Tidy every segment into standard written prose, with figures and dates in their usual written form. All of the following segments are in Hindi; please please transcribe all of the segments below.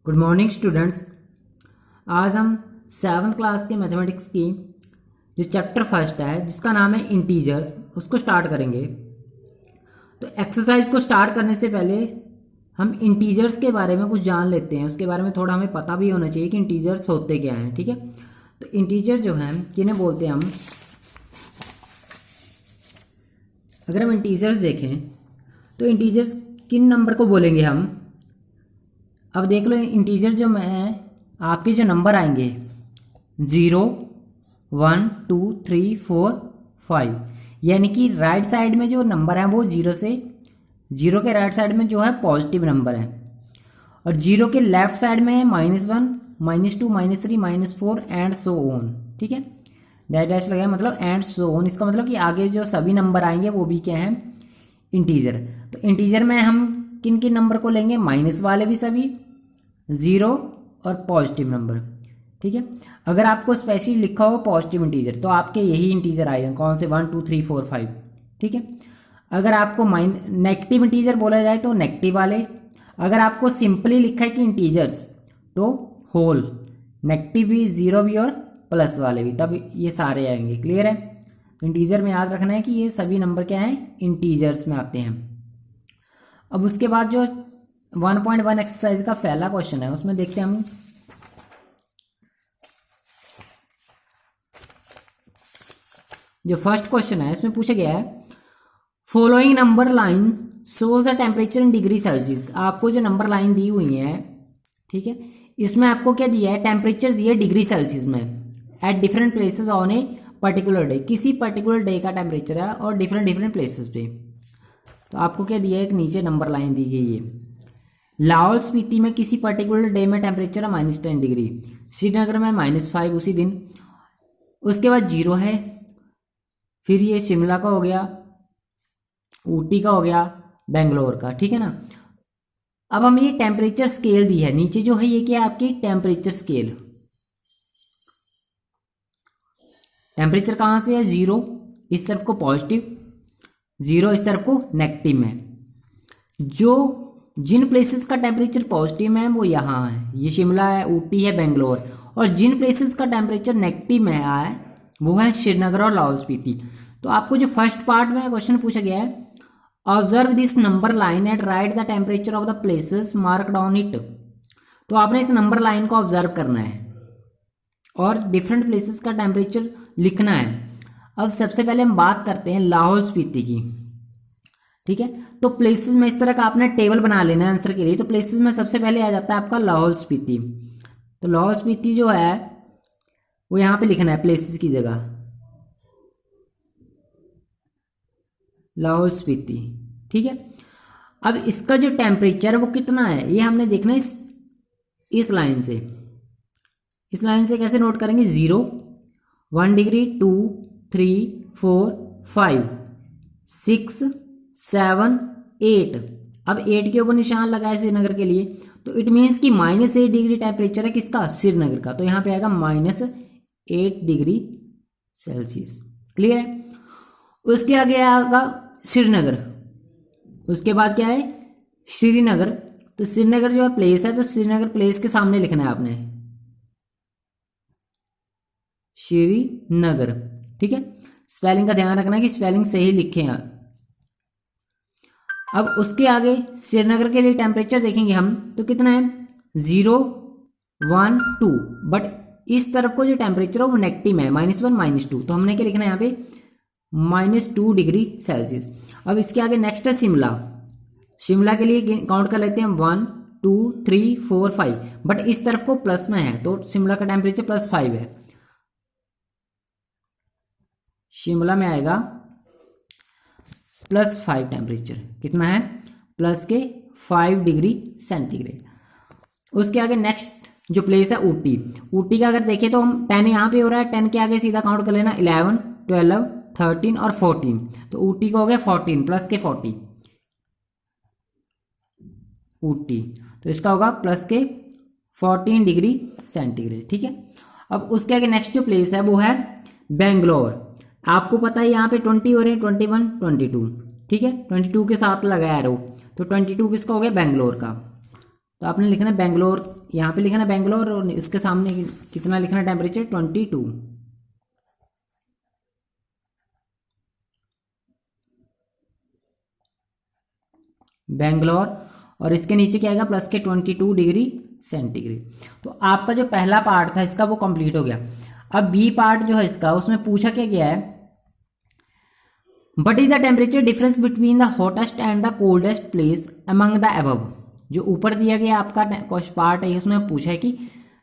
Good morning students. आज हम 7th क्लास के मैथमेटिक्स की जो चैप्टर फर्स्ट है जिसका नाम है इंटीजर्स उसको स्टार्ट करेंगे। तो एक्सरसाइज को स्टार्ट करने से पहले हम इंटीजर्स के बारे में कुछ जान लेते हैं। उसके बारे में थोड़ा हमें पता भी होना चाहिए कि इंटीजर्स होते क्या हैं। ठीक है, तो इंटीजर जो हैं किन्हें बोलते हैं हम। अगर हम इंटीजर्स देखें तो इंटीजर्स किन नंबर को बोलेंगे हम। अब देख लो, इंटीजर जो मैं आपके जो नंबर आएंगे 0, 1, 2, 3, 4, 5, यानी कि राइट साइड में जो नंबर है वो 0 से 0 के राइट साइड में जो है पॉजिटिव नंबर है, और 0 के लेफ्ट साइड में है -1, -2, -3, -4 एंड सो ऑन। ठीक है, डैश डैश लगाया मतलब एंड सो ऑन। इसका मतलब कि आगे जो सभी नंबर आएंगे वो भी क्या है, इंटीजर। तो इंटीजर में हम किन किन नंबर को लेंगे, माइनस वाले भी सभी, 0 और पॉजिटिव नंबर। ठीक है, अगर आपको स्पेशली लिखा हो पॉजिटिव इंटीजर तो आपके यही इंटीजर आएगा, कौन से 1, 2, 3, 4, 5। ठीक है, अगर आपको नेगेटिव इंटीजर बोला जाए तो नेगेटिव वाले। अगर आपको सिंपली लिखा है कि इंटीजर्स तो होल, नेगेटिव भी, 0 भी और प्लस वाले भी, तब ये सारे आएंगे। क्लियर है, तो इंटीजर में याद रखना है कि ये सभी नंबर क्या हैं, इंटीजर्स में आते हैं। अब उसके बाद जो 1.1 एक्सरसाइज का पहला क्वेश्चन है उसमें देखते हैं हम। जो फर्स्ट क्वेश्चन है इसमें पूछा गया है, following number line shows the temperature in degree Celsius. आपको जो नंबर लाइन दी हुई है, ठीक है, इसमें आपको क्या दिया है, टेम्परेचर दिया है डिग्री सेल्सियस में at different places on a particular day. किसी पर्टिकुलर डे का टेम्परेचर है और डिफरेंट डिफरेंट प्लेसेस पे। तो आपको क्या दिया है, एक नीचे नंबर लाइन दी गई है। लाहौल स्पीति में किसी पर्टिकुलर डे में टेम्परेचर है -10 डिग्री, श्रीनगर में -5 उसी दिन। उसके बाद 0 है, फिर ये शिमला का हो गया, ऊटी का हो गया, बेंगलोर का। ठीक है ना। अब हम ये टेम्परेचर स्केल दी है, नीचे जो है ये क्या है आपकी टेम्परेचर स्केल। टेम्परेचर कहाँ से है, 0 इस तरफ को पॉजिटिव, 0 इस तरफ को नेगेटिव में। जो जिन प्लेसेस का टेम्परेचर पॉजिटिव में है वो यहाँ है, ये शिमला है, ऊटी है, बेंगलोर। और जिन प्लेसेस का टेम्परेचर नेगेटिव में है वो है श्रीनगर और लाहौल स्पीति। तो आपको जो फर्स्ट पार्ट में क्वेश्चन पूछा गया है, observe this number line and right the temperature of the places marked on it. तो आपने इस नंबर लाइन को ऑब्जर्व करना है और डिफरेंट प्लेसेस का टेम्परेचर लिखना है। अब सबसे पहले हम बात करते हैं लाहौल स्पीति की। ठीक है, तो प्लेसेस में इस तरह का आपने टेबल बना लेना है आंसर के लिए। तो प्लेसेस में सबसे पहले आ जाता है आपका लाहौल स्पीति। तो लाहौल स्पीति जो है वो यहाँ पे लिखना है प्लेसेस की जगह, लाहौल स्पीति। ठीक है, अब इसका जो टेम्परेचर है वो कितना है ये हमने देखना है इस लाइन से। इस लाइन से कैसे नोट करेंगे, 0, 1 डिग्री, 2, 3, 4, 5, 6, 7, 8। अब 8 के ऊपर निशान लगाए श्रीनगर के लिए, तो इट मीन्स कि -8 डिग्री टेम्परेचर है किसका, श्रीनगर का। तो यहाँ पे आएगा -8 डिग्री सेल्सियस। क्लियर है। उसके आगे आएगा श्रीनगर, उसके बाद क्या है, श्रीनगर। तो श्रीनगर जो है प्लेस है, तो श्रीनगर प्लेस के सामने लिखना है आपने श्रीनगर। ठीक है, स्पेलिंग का ध्यान रखना है कि स्पेलिंग सही लिखें। अब उसके आगे श्रीनगर के लिए टेम्परेचर देखेंगे हम, तो कितना है, 0, 1, 2। बट इस तरफ को जो टेम्परेचर है वो नेगेटिव है, -1, -2। तो हमने क्या लिखना है यहाँ पे, -2 डिग्री सेल्सियस। अब इसके आगे नेक्स्ट है शिमला। शिमला के लिए काउंट कर लेते हैं 1, 2, 3, 4, 5। बट इस तरफ को प्लस में है तो शिमला का टेम्परेचर +5 है। शिमला में आएगा +5 टेम्परेचर। कितना है, +5 डिग्री सेंटीग्रेड। उसके आगे नेक्स्ट जो प्लेस है ऊटी। ऊटी का अगर देखें तो हम 10 यहाँ पे हो रहा है, 10 के आगे सीधा काउंट कर लेना 11, 12, 13 और 14। तो ऊटी का हो गया 14 +40 ऊटी। तो इसका होगा +14 डिग्री सेंटीग्रेड। ठीक है, अब उसके आगे नेक्स्ट जो प्लेस है वो है बेंगलोर। आपको पता है यहाँ पे 20 हो रहे हैं, 21, 22। ठीक है, 22 के साथ लगाया एरो, तो 22 किसका हो गया, बेंगलोर का। तो आपने लिखना है बेंगलोर, यहाँ पे लिखना है बेंगलोर और इसके सामने कितना लिखना है टेम्परेचर 22। बेंगलोर और इसके नीचे क्या आएगा प्लस के 22 डिग्री सेंटीग्रेड। तो आपका जो पहला पार्ट था इसका वो कंप्लीट हो गया। अब बी पार्ट जो है इसका, उसमें पूछा क्या गया है, what is the temperature difference between the hottest and the coldest place among the above. जो ऊपर दिया गया आपका क्वेश्चन पार्ट है उसमें पूछा है कि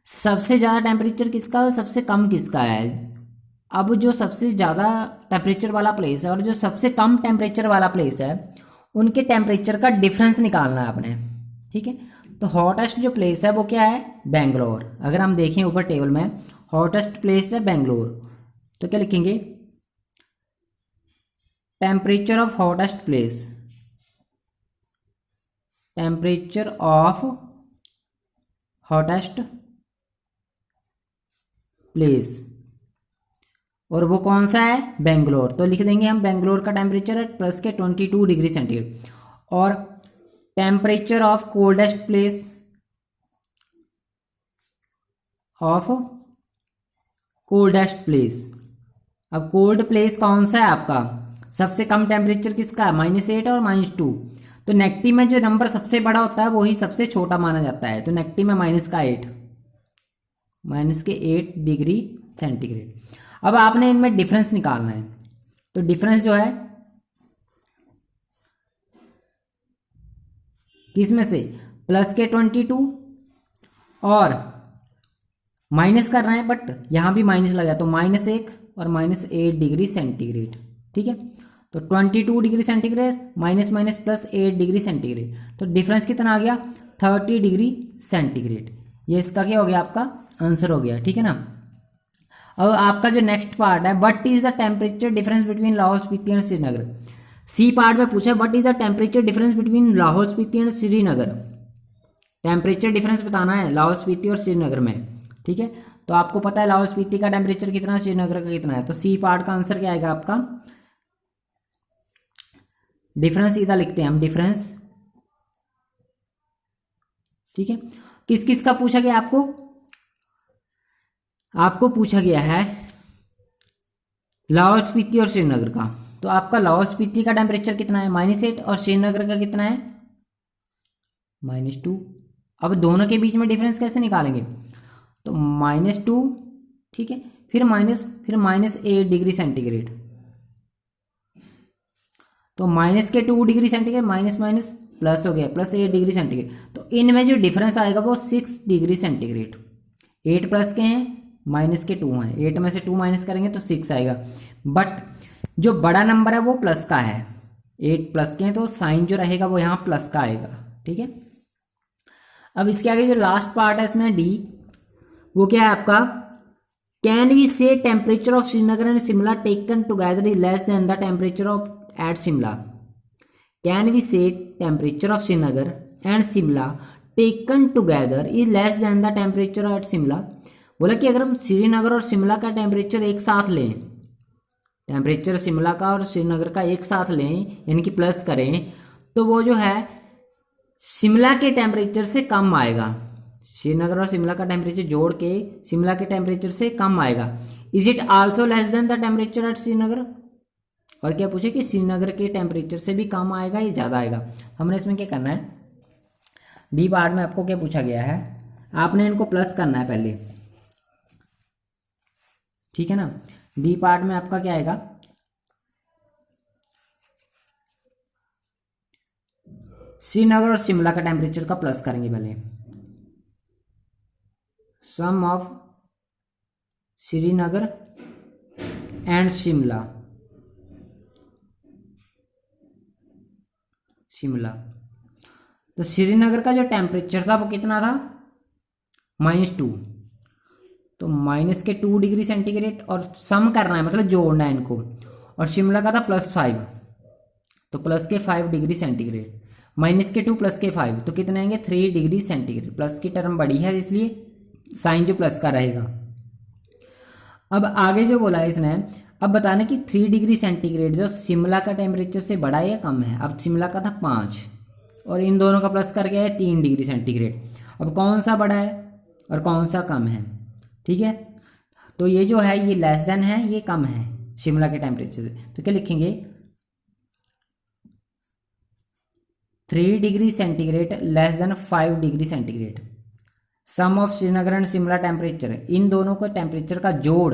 सबसे ज़्यादा टेम्परेचर किसका और सबसे कम किसका है। अब जो सबसे ज़्यादा टेम्परेचर वाला प्लेस है और जो सबसे कम टेम्परेचर वाला प्लेस है उनके टेम्परेचर का डिफरेंस निकालना है आपने, ठीक है। तो हॉटेस्ट जो प्लेस है वो क्या है, बेंगलोर। अगर हम देखें ऊपर टेबल में हॉटेस्ट प्लेस है बेंगलोर, तो क्या लिखेंगे, temperature of hottest place, temperature of hottest place, और वो कौन सा है, बेंगलोर। तो लिख देंगे हम बेंगलोर का टेम्परेचर है प्लस के 22 डिग्री सेंटीग्रेड। और temperature of coldest place of coldest place. अब कोल्ड प्लेस कौन सा है आपका, सबसे कम टेम्परेचर किसका है, -8 और -2। तो नेगेटिव में जो नंबर सबसे बड़ा होता है वही सबसे छोटा माना जाता है। तो नेगेटिव में -8 डिग्री सेंटीग्रेड। अब आपने इनमें डिफरेंस निकालना है। तो डिफरेंस जो है किसमें से, प्लस के 22 और माइनस करना है, बट यहां भी माइनस लगा तो -1 और -8 डिग्री सेंटीग्रेड, ठीक है। तो 22 degree centigrade minus minus plus 8 degree centigrade, तो डिफरेंस कितना आ गया, 30 डिग्री सेंटीग्रेड। ये इसका क्या हो गया, आपका आंसर हो गया, ठीक है ना। अब आपका जो नेक्स्ट पार्ट है, what is the temperature difference between Lahaul Spiti and Srinagar. C part में पूछा है what is the temperature difference between Lahaul Spiti and Srinagar. Temperature difference बताना है लाहौल स्पीति और श्रीनगर में, ठीक है। तो आपको पता है लाहौल स्पीति का टेम्परेचर कितना है, श्रीनगर का कितना है। तो सी पार्ट का आंसर क्या आएगा आपका, डिफरेंस सीधा लिखते हैं हम, डिफरेंस, ठीक है। किस किस का पूछा गया आपको पूछा गया है लाहौल स्पीति और श्रीनगर का। तो आपका लाहौल स्पीति का टेम्परेचर कितना है, -8 और श्रीनगर का कितना है, -2। अब दोनों के बीच में डिफरेंस कैसे निकालेंगे, तो -2, ठीक है, फिर -8 डिग्री सेंटीग्रेड। तो माइनस के 2 degree centigrade minus minus plus हो गया, +8 डिग्री सेंटीग्रेड। तो इनमें जो डिफरेंस आएगा वो 6 डिग्री सेंटीग्रेड। 8 प्लस के हैं, माइनस के 2 हैं, 8 में से 2 माइनस करेंगे तो 6 आएगा। बट जो बड़ा नंबर है वो प्लस का है, 8 प्लस के हैं तो साइन जो रहेगा वो यहाँ प्लस का आएगा, ठीक है। अब इसके आगे जो लास्ट पार्ट है इसमें डी, वो क्या है आपका, कैन वी से temperature of Srinagar and Shimla taken together is less than the temperature of at Shimla. Can we say temperature of Srinagar and Shimla taken together is less than the temperature at Shimla? बोला कि अगर हम श्रीनगर और शिमला का टेम्परेचर एक साथ लें, टेम्परेचर शिमला का और श्रीनगर का एक साथ लें यानी कि प्लस करें, तो वो जो है शिमला के टेम्परेचर से कम आएगा। श्रीनगर और शिमला का टेम्परेचर जोड़ के शिमला के टेम्परेचर से कम आएगा। Is it also less than the temperature at Srinagar. और क्या पूछे कि श्रीनगर के टेम्परेचर से भी कम आएगा या ज़्यादा आएगा। हमने इसमें क्या करना है, डी पार्ट में आपको क्या पूछा गया है, आपने इनको प्लस करना है पहले, ठीक है ना। डी पार्ट में आपका क्या आएगा, श्रीनगर और शिमला का टेम्परेचर का प्लस करेंगे पहले, सम ऑफ श्रीनगर एंड शिमला, तो श्रीनगर का जो टेम्परेचर था वो कितना था, -2। तो माइनस के 2 डिग्री सेंटीग्रेड और सम करना है मतलब जोड़ना है इनको। और शिमला का था +5, तो प्लस के 5 डिग्री सेंटीग्रेड, माइनस के 2 प्लस के 5 तो कितने आएंगे 3 डिग्री सेंटीग्रेड। प्लस की टर्म बड़ी है इसलिए साइन जो प्लस का रहेगा। अब आगे जो बोला है इसने, अब बताने कि 3 डिग्री सेंटीग्रेड जो शिमला का टेम्परेचर से बड़ा है या कम है। अब शिमला का था 5 और इन दोनों का प्लस करके है 3 डिग्री सेंटीग्रेड। अब कौन सा बड़ा है और कौन सा कम है, ठीक है। तो ये जो है ये लेस देन है, ये कम है शिमला के टेम्परेचर से। तो क्या लिखेंगे 3 degree centigrade less than 5 degree centigrade. Sum of Srinagar and Shimla temperature, इन दोनों के टेम्परेचर का जोड़,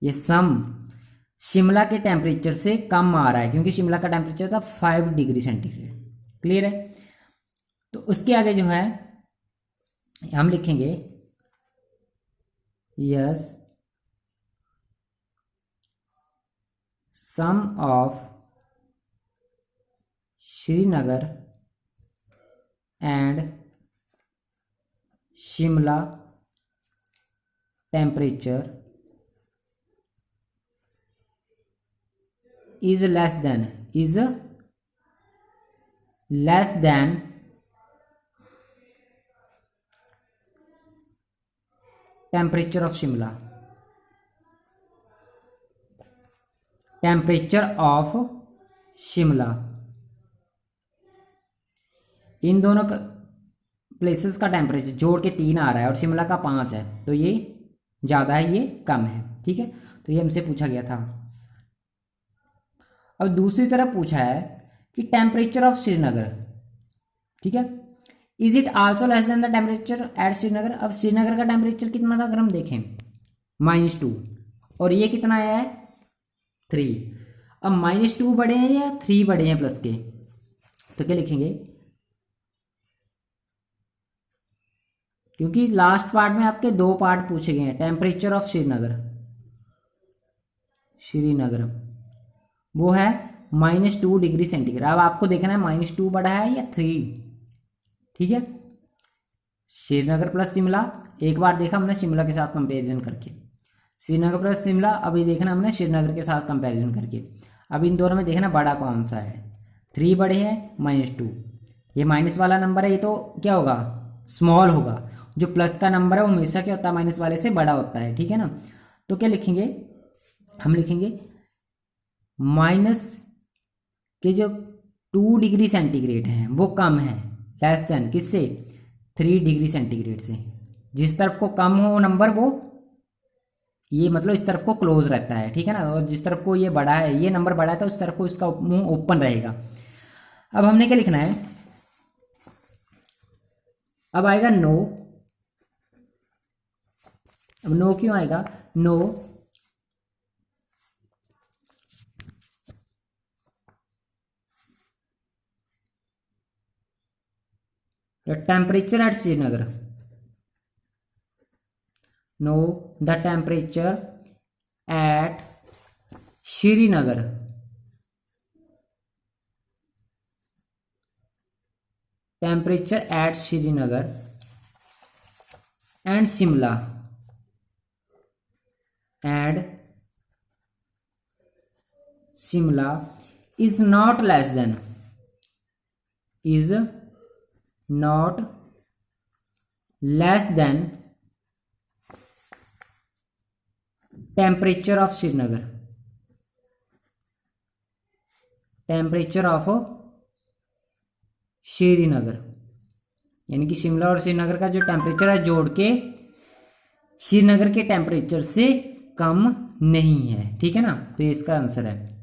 ये सम शिमला के टेम्परेचर से कम आ रहा है क्योंकि शिमला का टेम्परेचर था 5 डिग्री सेंटीग्रेड। क्लियर है। तो उसके आगे जो है हम लिखेंगे yes sum of Srinagar and Shimla temperature is less than temperature of Shimla, temperature of Shimla. इन दोनों प्लेसेस का टेम्परेचर जोड़ के 3 आ रहा है और शिमला का 5 है, तो ये ज़्यादा है ये कम है, ठीक है। तो ये हमसे पूछा गया था। अब दूसरी तरफ पूछा है कि टेम्परेचर ऑफ श्रीनगर, ठीक है, is it also less than the temperature at Srinagar. अब श्रीनगर का टेम्परेचर कितना था अगर हम देखें -2 और ये कितना आया है 3। अब -2 बड़े हैं या 3 बड़े हैं प्लस के, तो क्या लिखेंगे, क्योंकि लास्ट पार्ट में आपके 2 पार्ट पूछे गए हैं। टेम्परेचर ऑफ श्रीनगर वो है -2 डिग्री सेंटीग्रेड। अब आपको देखना है -2 बड़ा है या 3, ठीक है। श्रीनगर प्लस शिमला, एक बार देखा हमने शिमला के साथ कंपैरिजन करके, श्रीनगर प्लस शिमला, अभी देखना हमने श्रीनगर के साथ कंपैरिजन करके। अब इन दोनों में देखना बड़ा कौन सा है, 3 बड़े हैं -2, ये माइनस वाला नंबर है, ये तो क्या होगा स्मॉल होगा। जो प्लस का नंबर है वो हमेशा क्या होता है माइनस वाले से बड़ा होता है, ठीक है ना। तो क्या लिखेंगे, हम लिखेंगे माइनस के जो 2 डिग्री सेंटीग्रेड हैं वो कम है, लेस देन किससे 3 डिग्री सेंटीग्रेड से। जिस तरफ को कम हो नंबर वो ये मतलब इस तरफ को क्लोज रहता है, ठीक है ना। और जिस तरफ को ये बड़ा है, ये नंबर बड़ा है तो उस तरफ को इसका मुंह ओपन रहेगा। अब हमने क्या लिखना है, अब आएगा नो। अब नो क्यों आएगा, no the temperature at Srinagar, no the temperature at Srinagar temperature at Srinagar and Shimla is not less than, is not less than temperature of Srinagar, temperature of Srinagar, यानी कि शिमला और श्रीनगर का जो टेम्परेचर है जोड़ के श्रीनगर के टेम्परेचर से कम नहीं है, ठीक है ना। तो ये इसका आंसर है।